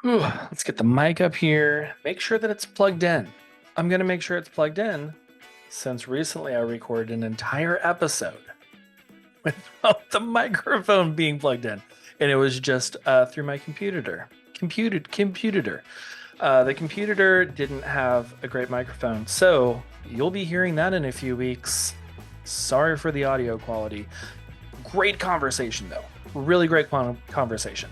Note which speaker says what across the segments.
Speaker 1: Whew, let's get the mic up here. Make sure that it's plugged in. I'm going to make sure it's plugged in since recently I recorded an entire episode without the microphone being plugged in. And it was just through my computer. Computer. The computer didn't have a great microphone. So you'll be hearing that in a few weeks. Sorry for the audio quality. Great conversation, though. Really great conversation.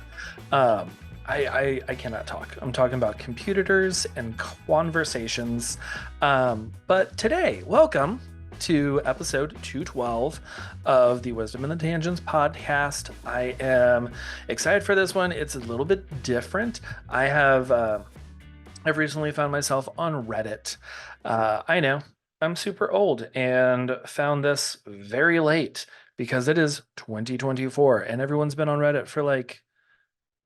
Speaker 1: Um, I cannot talk. I'm talking about computers and conversations. But today, welcome to episode 212 of the Wisdom and the Tangents podcast. I am excited for this one. It's a little bit different. I've recently found myself on Reddit. I know I'm super old and found this very late because it is 2024 and everyone's been on Reddit for like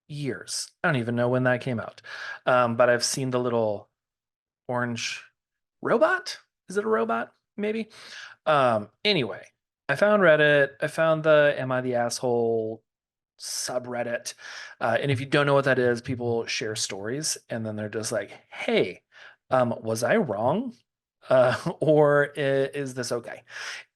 Speaker 1: years. I don't even know when that came out. But I've seen the little orange robot. Is it a robot? Maybe. Anyway, I found Reddit. I found the Am I the Asshole subreddit. And if you don't know what that is, people share stories and then they're just like, hey, was I wrong? Or is this okay?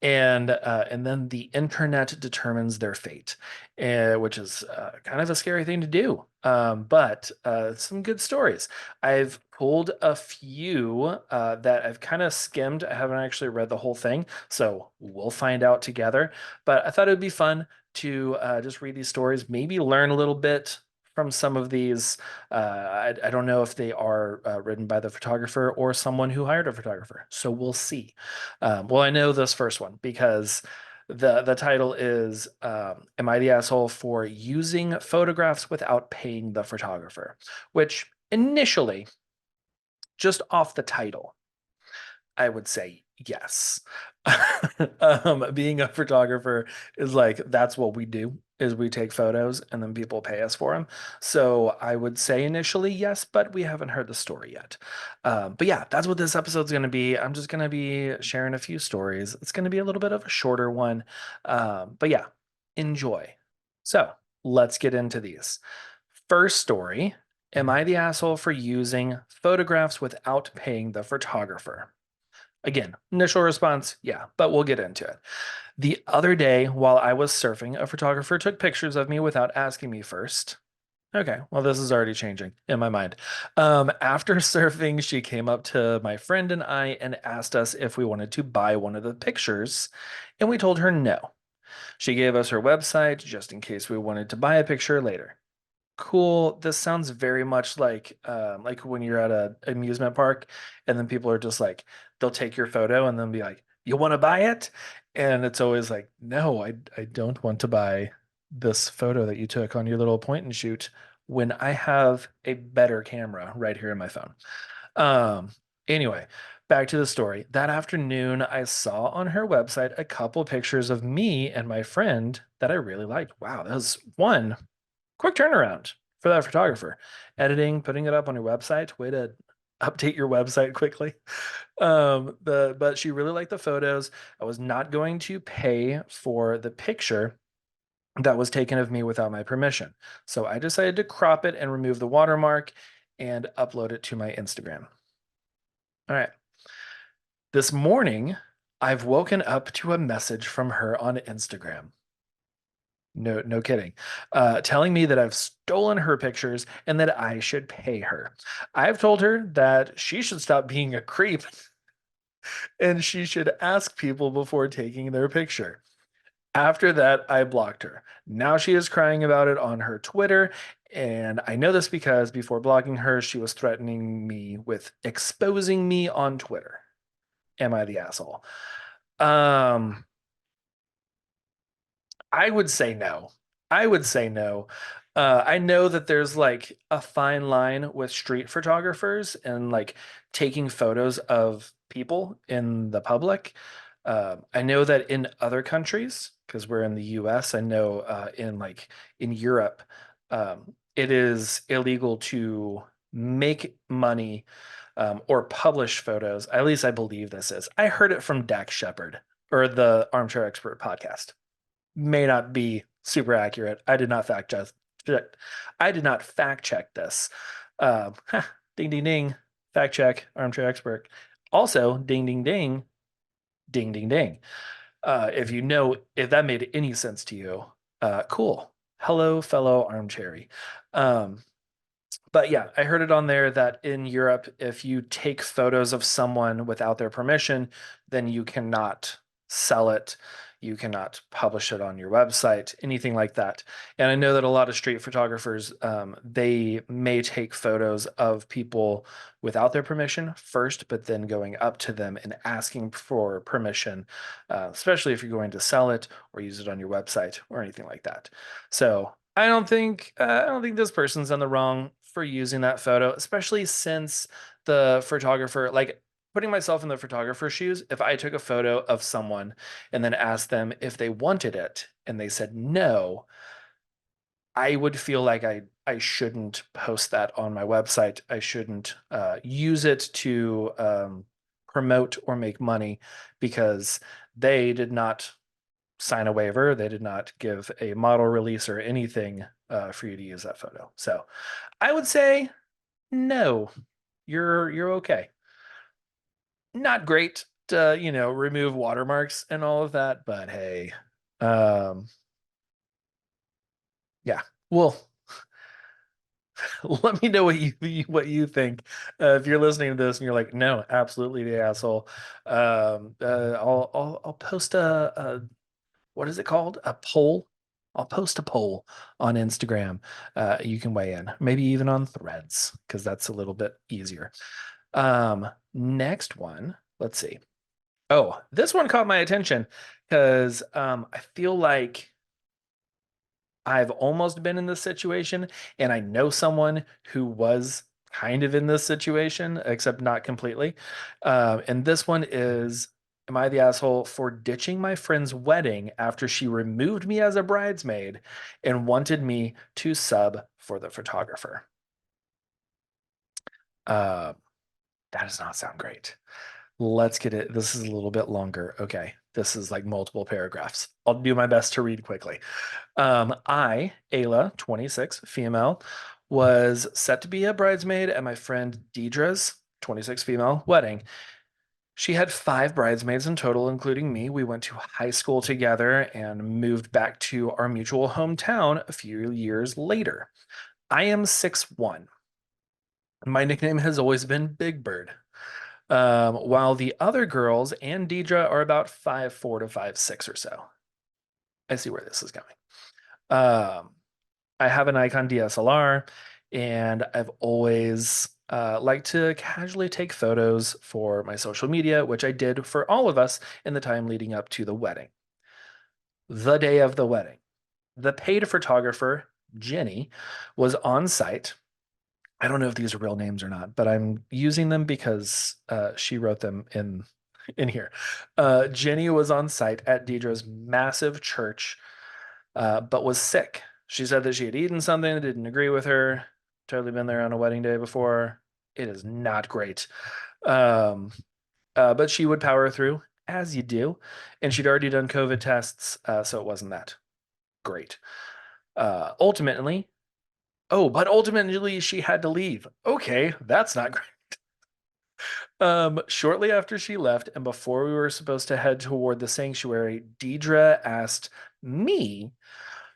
Speaker 1: And then the internet determines their fate, which is kind of a scary thing to do. But some good stories. I've pulled a few that I've kind of skimmed. I haven't actually read the whole thing, so we'll find out together. But I thought it would be fun to just read these stories, maybe learn a little bit from some of these. I don't know if they are written by the photographer or someone who hired a photographer. So we'll see. Well, I know this first one because the title is Am I the Asshole for Using Photographs Without Paying the Photographer? Which initially, just off the title, I would say yes. Being a photographer is like that's what we do is we take photos and then people pay us for them. So I would say initially yes, but we haven't heard the story yet. But yeah, that's what this episode's going to be. I'm just going to be sharing a few stories. It's going to be a little bit of a shorter one. But yeah, enjoy. So let's get into these. First story. Am I the asshole for using photographs without paying the photographer? Again, initial response, yeah, but we'll get into it. The other day, while I was surfing, a photographer took pictures of me without asking me first. Okay, well, this is already changing in my mind. After surfing, she came up to my friend and I and asked us if we wanted to buy one of the pictures, and we told her no. She gave us her website just in case we wanted to buy a picture later. Cool. This sounds very much like when you're at a amusement park and then people are just like they'll take your photo and then be like, "You want to buy it?" And it's always like, "No, I don't want to buy this photo that you took on your little point and shoot when I have a better camera right here in my phone." Um, anyway, back to the story. That afternoon, I saw on her website a couple pictures of me and my friend that I really liked. Wow, that was one quick turnaround for that photographer. Editing, putting it up on your website. Way to update your website quickly. But she really liked the photos. I was not going to pay for the picture that was taken of me without my permission. So I decided to crop it and remove the watermark and upload it to my Instagram. All right. This morning, I've woken up to a message from her on Instagram. No, no kidding. Telling me that I've stolen her pictures and that I should pay her. I've told her that she should stop being a creep and she should ask people before taking their picture. After that, I blocked her. Now she is crying about it on her Twitter. And I know this because before blocking her, she was threatening me with exposing me on Twitter. Am I the asshole? Um, I would say no. I would say no. I know that there's like a fine line with street photographers and like taking photos of people in the public. I know that in other countries, because we're in the US, I know in Europe, it is illegal to make money or publish photos. At least I believe this is. I heard it from Dax Shepard or the Armchair Expert podcast may not be super accurate. I did not I did not fact check this. Ding ding ding. Fact check, armchair expert. Also, ding ding ding, ding ding ding. If you know if that made any sense to you, cool. Hello, fellow armchairy. Um, but yeah, I heard it on there that in Europe, if you take photos of someone without their permission, then you cannot sell it. You cannot publish it on your website, anything like that. And I know that a lot of street photographers, they may take photos of people without their permission first, but then going up to them and asking for permission, especially if you're going to sell it or use it on your website or anything like that. So I don't think this person's done the wrong for using that photo, especially since the photographer, like putting myself in the photographer's shoes, if I took a photo of someone and then asked them if they wanted it and they said no, I would feel like I shouldn't post that on my website. I shouldn't use it to promote or make money because they did not sign a waiver. They did not give a model release or anything for you to use that photo. So I would say no, you're okay. Not great to, remove watermarks and all of that, but hey, um, yeah. Well, let me know what you think. If you're listening to this and you're like, no, absolutely the asshole. I'll post a what is it called? A poll. I'll post a poll on Instagram. You can weigh in, maybe even on Threads, because that's a little bit easier. Next one, let's see. Oh, this one caught my attention because I feel like I've almost been in this situation, and I know someone who was kind of in this situation, except not completely. And this one is, am I the asshole for ditching my friend's wedding after she removed me as a bridesmaid and wanted me to sub for the photographer? Uh, that does not sound great. Let's get it. This is a little bit longer. Okay. This is like multiple paragraphs. I'll do my best to read quickly. Ayla, 26, female, was set to be a bridesmaid at my friend Deidre's, 26, female, wedding. She had five bridesmaids in total, including me. We went to high school together and moved back to our mutual hometown a few years later. I am 6'1". My nickname has always been Big Bird. While the other girls and Deidre are about 5'4" to 5'6" or so. I see where this is going. Um, I have an Nikon DSLR, and I've always liked to casually take photos for my social media, which I did for all of us in the time leading up to the wedding. The day of the wedding, the paid photographer, Jenny, was on site. I don't know if these are real names or not, but I'm using them because she wrote them in here. Jenny was on site at Deidre's massive church, but was sick. She said that she had eaten something that didn't agree with her. Totally been there on a wedding day before. It is not great. Um, but she would power through, as you do. And she'd already done COVID tests, so it wasn't that great. Ultimately, but ultimately she had to leave. Okay, that's not great. Shortly after she left, and before we were supposed to head toward the sanctuary, Deidre asked me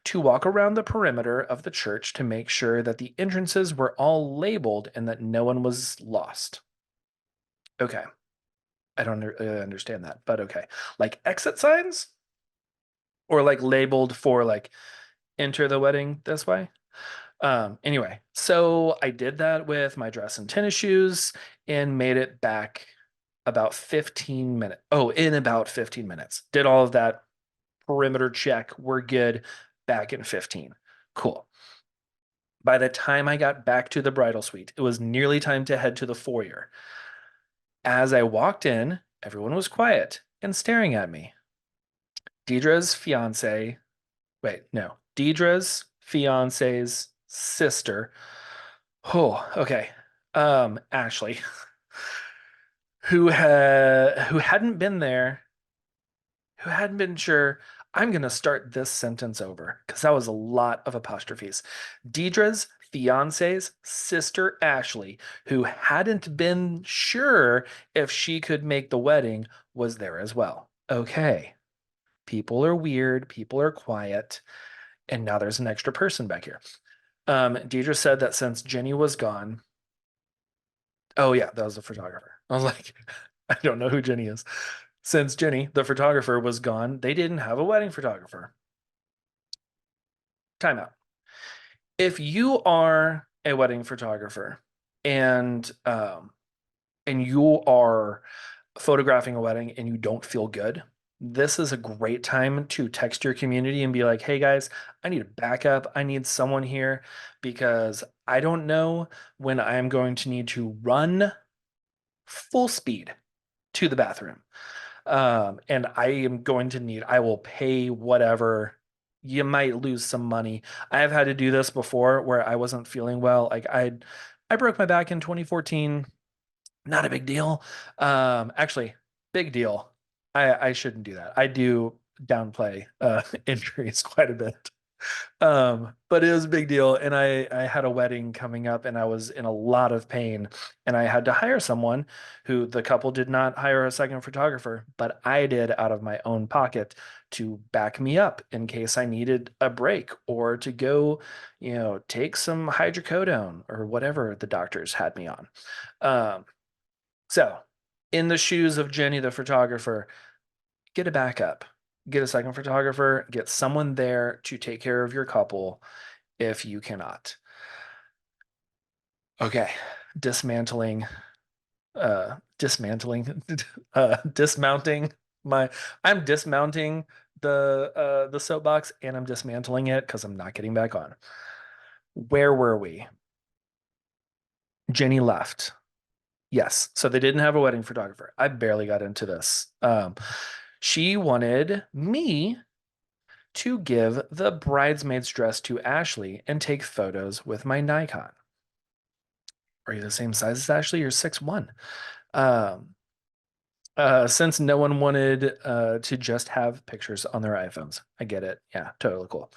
Speaker 1: to walk around the perimeter of the church to make sure that the entrances were all labeled and that no one was lost. Okay. I don't really understand that, but okay. Like exit signs or like labeled for like enter the wedding this way? Anyway, so I did that with my dress and tennis shoes and made it back about 15 minutes. Oh, in about 15 minutes. Did all of that perimeter check. We're good. Back in 15. Cool. By the time I got back to the bridal suite, it was nearly time to head to the foyer. As I walked in, everyone was quiet and staring at me. Deidre's fiance, wait, no, Deidre's fiance's sister. Oh, okay. Ashley, who hadn't been there, who hadn't been sure. I'm going to start this sentence over because that was a lot of apostrophes. Deidre's fiance's sister, Ashley, who hadn't been sure if she could make the wedding, was there as well. Okay. People are weird. People are quiet. And now there's an extra person back here. Deidre said that since Jenny was gone, oh, yeah, that was the photographer. I was like, I don't know who Jenny is. Since Jenny, the photographer, was gone, they didn't have a wedding photographer. Timeout. If you are a wedding photographer and you are photographing a wedding and you don't feel good, this is a great time to text your community and be like, "Hey guys, I need a backup. I need someone here because I don't know when I'm going to need to run full speed to the bathroom. And I am going to need, I will pay whatever. You might lose some money. I have had to do this before where I wasn't feeling well. I broke my back in 2014. Not a big deal. Actually, big deal. I shouldn't do that. I do downplay injuries quite a bit. But it was a big deal. And I had a wedding coming up and I was in a lot of pain. And I had to hire someone who the couple did not hire a second photographer, but I did out of my own pocket to back me up in case I needed a break or to go, take some hydrocodone or whatever the doctors had me on. Um, so in the shoes of Jenny, the photographer, get a backup, get a second photographer, get someone there to take care of your couple if you cannot. Okay, dismantling, dismantling, dismounting my. I'm dismounting the soapbox and I'm dismantling it because I'm not getting back on. Where were we? Jenny left. Yes, so they didn't have a wedding photographer. I barely got into this. She wanted me to give the bridesmaid's dress to Ashley and take photos with my Nikon. Are you the same size as Ashley? You're 6'1". Um, since no one wanted to just have pictures on their iPhones. I get it. Yeah, totally cool.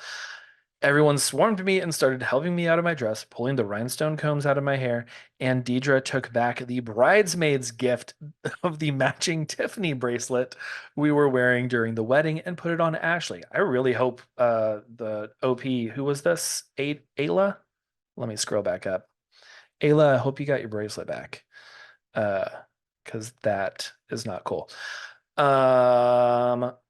Speaker 1: Everyone swarmed me and started helping me out of my dress, pulling the rhinestone combs out of my hair, and Deidre took back the bridesmaid's gift of the matching Tiffany bracelet we were wearing during the wedding and put it on Ashley. I really hope the OP, who was this? Ayla? Let me scroll back up. Ayla, I hope you got your bracelet back. Uh, because that is not cool.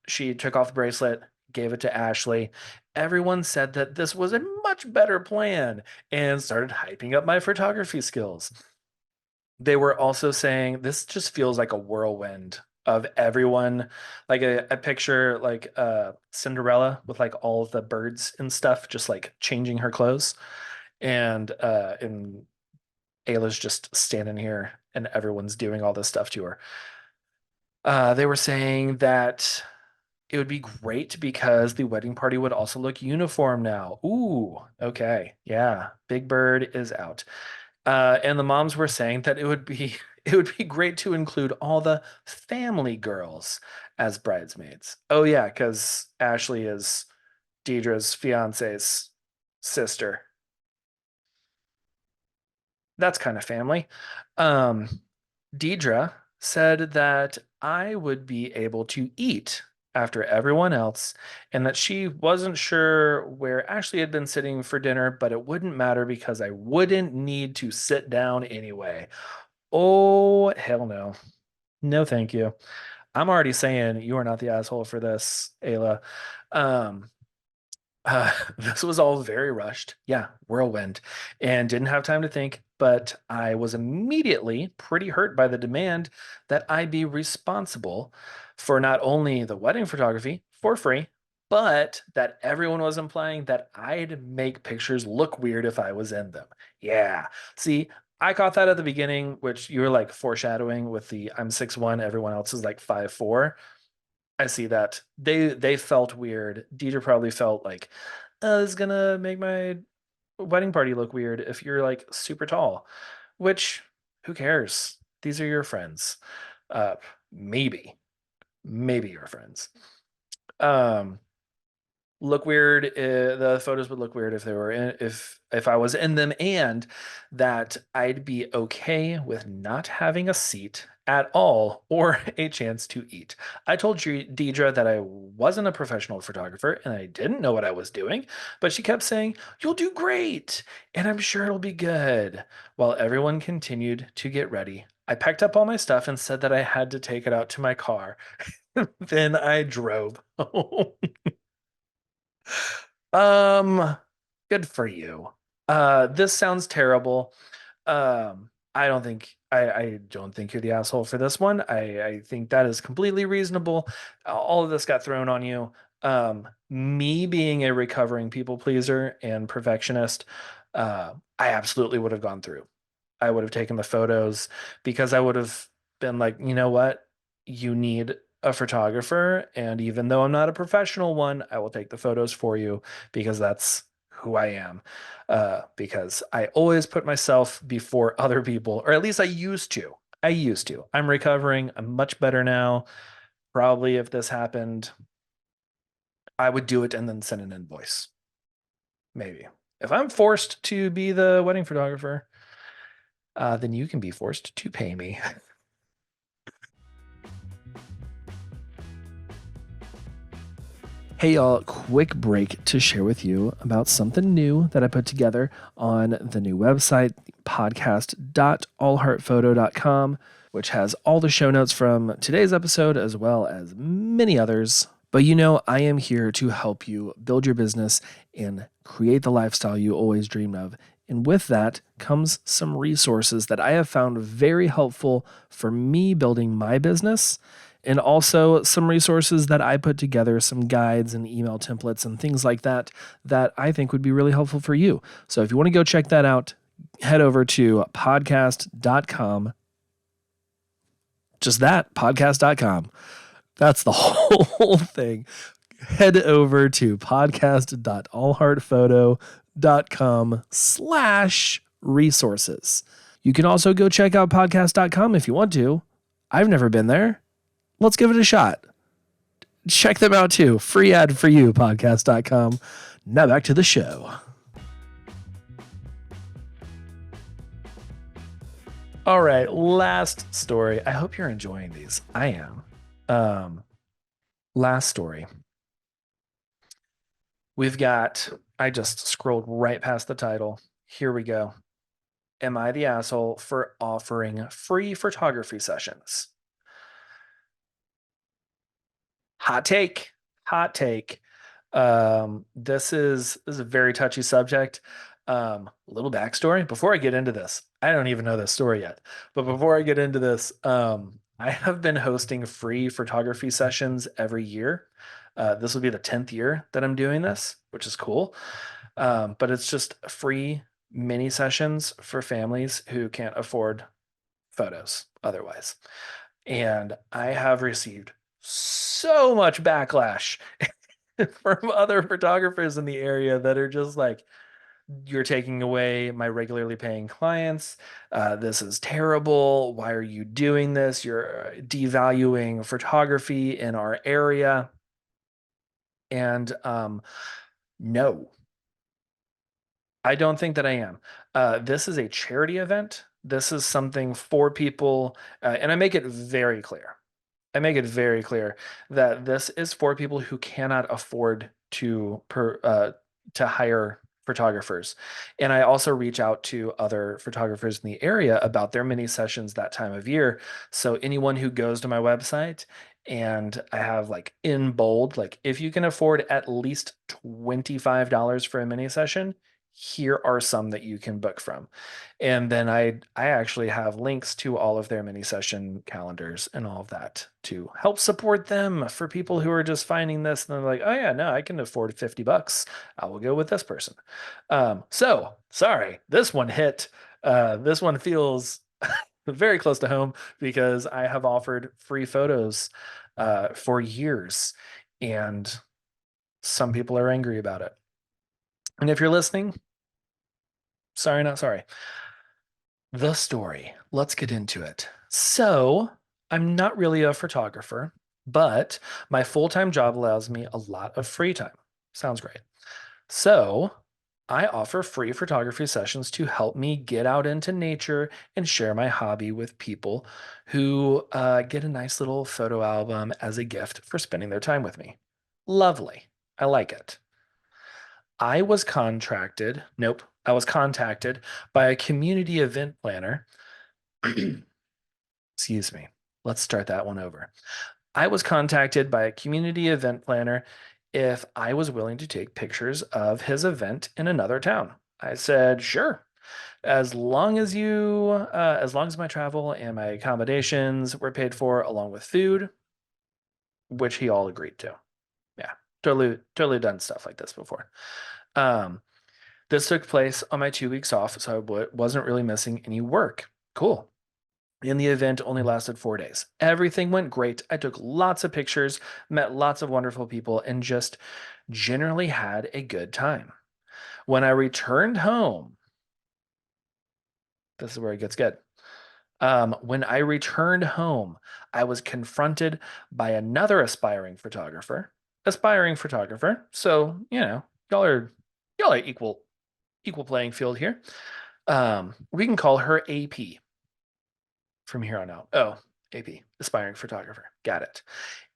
Speaker 1: She took off the bracelet, gave it to Ashley. Everyone said that this was a much better plan and started hyping up my photography skills. They were also saying this just feels like a whirlwind of everyone, like a picture like Cinderella with like all of the birds and stuff, just like changing her clothes. And Ayla's just standing here and everyone's doing all this stuff to her. They were saying that it would be great because the wedding party would also look uniform now. Ooh, okay. Yeah, Big Bird is out. And the moms were saying that it would be it would be great to include all the family girls as bridesmaids. Oh yeah, because Ashley is Deidre's fiance's sister. That's kind of family. Um, Deidre said that I would be able to eat after everyone else, and that she wasn't sure where Ashley had been sitting for dinner, but it wouldn't matter because I wouldn't need to sit down anyway. Oh, hell no. No, thank you. I'm already saying you are not the asshole for this, Ayla. Um, this was all very rushed. Yeah, whirlwind. And didn't have time to think, but I was immediately pretty hurt by the demand that I be responsible for not only the wedding photography for free, but that everyone was implying that I'd make pictures look weird if I was in them. Yeah. See, I caught that at the beginning, which you were like foreshadowing with the I'm 6'1", everyone else is like 5'4". I see that. They felt weird. Dieter probably felt like, this is gonna make my wedding party look weird if you're like super tall. Which, who cares? These are your friends. Uh, maybe, maybe your friends. Um, look weird. The photos would look weird if they were if I was in them, and that I'd be okay with not having a seat at all or a chance to eat. I told Deidre that I wasn't a professional photographer and I didn't know what I was doing, but she kept saying, "You'll do great, and I'm sure it'll be good." While everyone continued to get ready, I packed up all my stuff and said that I had to take it out to my car. Then I drove home. Um, Good for you. This sounds terrible. I don't think you're the asshole for this one. I think that is completely reasonable. All of this got thrown on you. Me being a recovering people pleaser and perfectionist, I absolutely would have gone through. I would have taken the photos because I would have been like, you know what? You need a photographer. And even though I'm not a professional one, I will take the photos for you because that's who I am. Because I always put myself before other people, or at least I used to. I used to. I'm recovering. I'm much better now. Probably if this happened, I would do it and then send an invoice. Maybe. If I'm forced to be the wedding photographer, then you can be forced to pay me. Hey, y'all, quick break to share with you about something new that I put together on the new website, podcast.allheartphoto.com, which has all the show notes from today's episode as well as many others. But you know, I am here to help you build your business and create the lifestyle you always dreamed of. And with that comes some resources that I have found very helpful for me building my business, and also some resources that I put together, some guides and email templates and things like that, that I think would be really helpful for you. So if you want to go check that out, head over to podcast.com. Just that, podcast.com. That's the whole thing. Head over to podcast.allheartphoto.com/resources. You can also go check out podcast.com if you want to. I've never been there. Let's give it a shot. Check them out too. Free ad for you, podcast.com. Now back to the show. All right, last story. I hope you're enjoying these. I am. Um, Last story. We've got, I just scrolled right past the title. Here we go. Am I the asshole for offering free photography sessions? Hot take. Hot take. This is a very touchy subject. Little backstory before I get into this. I don't even know this story yet, but before I get into this, I have been hosting free photography sessions every year. This will be the 10th year that I'm doing this, which is cool. But it's just free mini sessions for families who can't afford photos otherwise. And I have received so much backlash from other photographers in the area that are just like, you're taking away my regularly paying clients. This is terrible. Why are you doing this? You're devaluing photography in our area. And no, I don't think that I am. This is a charity event. This is something for people, and I make it very clear. I make it very clear that this is for people who cannot afford to hire photographers. And I also reach out to other photographers in the area about their mini sessions that time of year. So anyone who goes to my website, and I have like in bold, like if you can afford at least $25 for a mini session, here are some that you can book from. And then I actually have links to all of their mini session calendars and all of that to help support them for people who are just finding this and they're like, oh yeah, no, I can afford $50. I will go with this person. So sorry, this one hit. This one feels very close to home because I have offered free photos for years, and some people are angry about it. And if you're listening, sorry, not sorry. The story. Let's get into it. So, I'm not really a photographer, but my full time job allows me a lot of free time. Sounds great. So, I offer free photography sessions to help me get out into nature and share my hobby with people who get a nice little photo album as a gift for spending their time with me. Lovely. I like it. I was contacted by a community event planner. Excuse me. Let's start that one over. I was contacted by a community event planner if I was willing to take pictures of his event in another town. I said, sure. As long as my travel and my accommodations were paid for along with food, which he all agreed to. Yeah, totally done stuff like this before. Um, this took place on my 2 weeks off, so wasn't really missing any work. Cool. And the event only lasted 4 days. Everything went great. I took lots of pictures, met lots of wonderful people, and just generally had a good time. When I returned home, this is where it gets good. When I returned home, I was confronted by another aspiring photographer. Aspiring photographer. So, y'all are equal playing field here. We can call her AP from here on out. Oh, AP, aspiring photographer. Got it.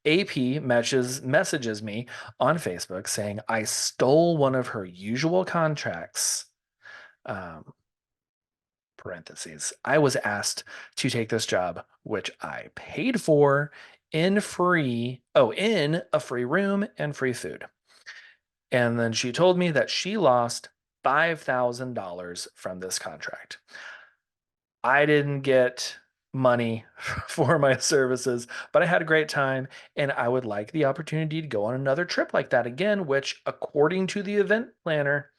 Speaker 1: AP messages me on Facebook saying I stole one of her usual contracts. Um, parentheses. I was asked to take this job, which I paid for in a free room and free food. And then she told me that she lost $5,000 from this contract. I didn't get money for my services, but I had a great time and I would like the opportunity to go on another trip like that again, which, according to the event planner,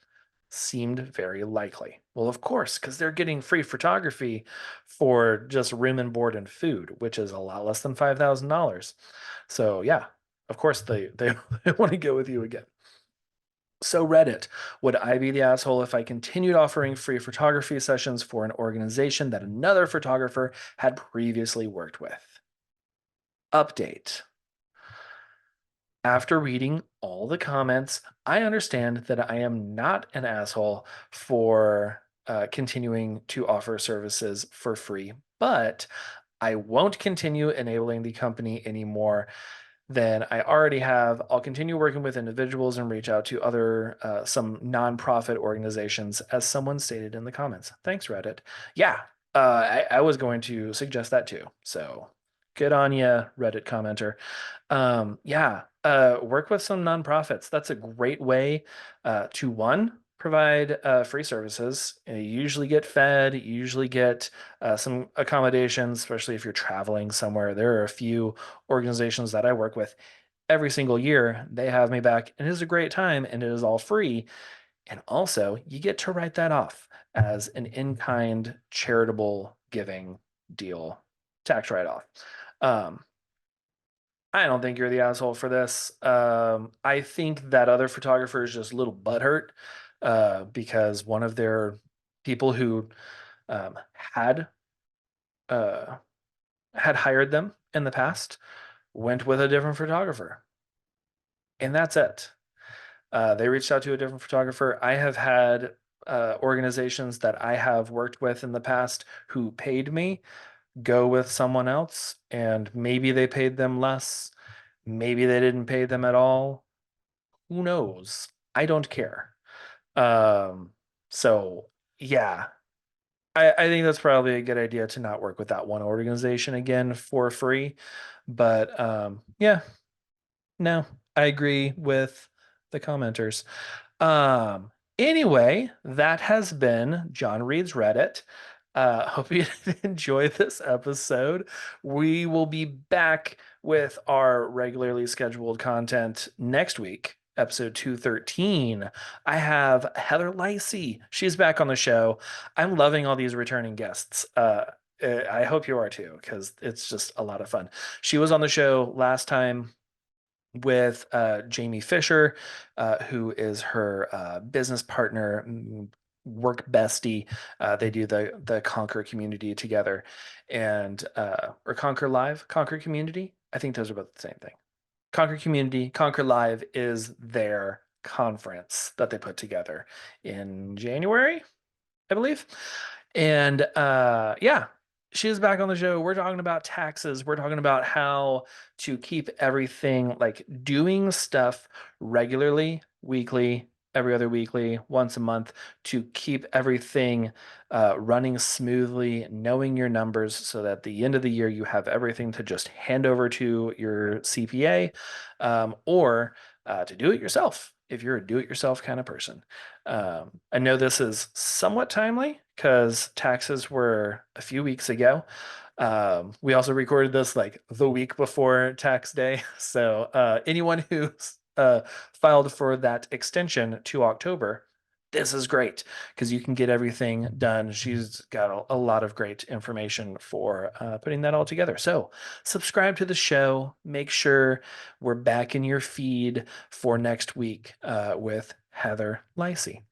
Speaker 1: seemed very likely. Well, of course, because they're getting free photography for just room and board and food, which is a lot less than $5,000. So, yeah, of course, they they want to go with you again. So, Reddit, would I be the asshole if I continued offering free photography sessions for an organization that another photographer had previously worked with? Update. After reading all the comments, I understand that I am not an asshole for continuing to offer services for free, but I won't continue enabling the company anymore than I already have. I'll continue working with individuals and reach out to some nonprofit organizations, as someone stated in the comments. Thanks, Reddit. Yeah, I was going to suggest that too. So good on you, Reddit commenter. Yeah, work with some nonprofits. That's a great way to one, provide free services. You usually get fed, you usually get some accommodations, especially if you're traveling somewhere. There are a few organizations that I work with every single year. They have me back, and it is a great time, and it is all free. And also, you get to write that off as an in-kind charitable giving deal, tax write-off. Um, I don't think you're the asshole for this. I think that other photographer is just a little butthurt because one of their people who um, had uh, had hired them in the past went with a different photographer, and that's it. They reached out to a different photographer. I have had organizations that I have worked with in the past who paid me go with someone else, and maybe they paid them less. Maybe they didn't pay them at all. Who knows? I don't care. Um, so yeah, I think that's probably a good idea to not work with that one organization again for free. But yeah, no, I agree with the commenters. Um, anyway, that has been John Reed's Reddit. Hope you enjoy this episode. We will be back with our regularly scheduled content next week, episode 213. I have Heather Lacey. She's back on the show. I'm loving all these returning guests. I hope you are too, because it's just a lot of fun. She was on the show last time with Jamie Fisher, who is her business partner, work bestie. They do the Conquer community together, and or Conquer Live, Conquer Community. I think those are both the same thing. Conquer Community, Conquer Live is their conference that they put together in January, I believe. And yeah, she's back on the show. We're talking about taxes. We're talking about how to keep everything like doing stuff regularly, weekly, every other weekly, once a month to keep everything running smoothly, knowing your numbers so that at the end of the year you have everything to just hand over to your CPA or to do it yourself if you're a do it yourself kind of person. I know this is somewhat timely because taxes were a few weeks ago. We also recorded this like the week before tax day. So anyone who's filed for that extension to October, this is great because you can get everything done. She's got a lot of great information for putting that all together. So subscribe to the show. Make sure we're back in your feed for next week with Heather Lacey.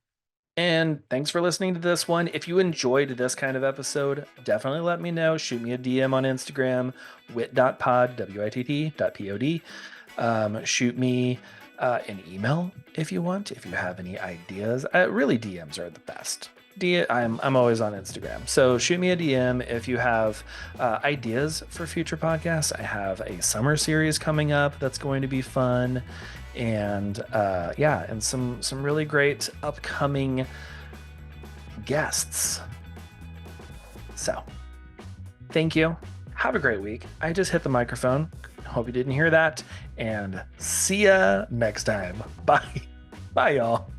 Speaker 1: And thanks for listening to this one. If you enjoyed this kind of episode, definitely let me know. Shoot me a DM on Instagram, wit.pod, WITT.pod. Shoot me an email if you want, if you have any ideas. Really, DMs are the best. I'm always on Instagram. So shoot me a DM if you have ideas for future podcasts. I have a summer series coming up that's going to be fun. And yeah, and some really great upcoming guests. So thank you. Have a great week. I just hit the microphone. Hope you didn't hear that. And see ya next time. Bye. Bye, y'all.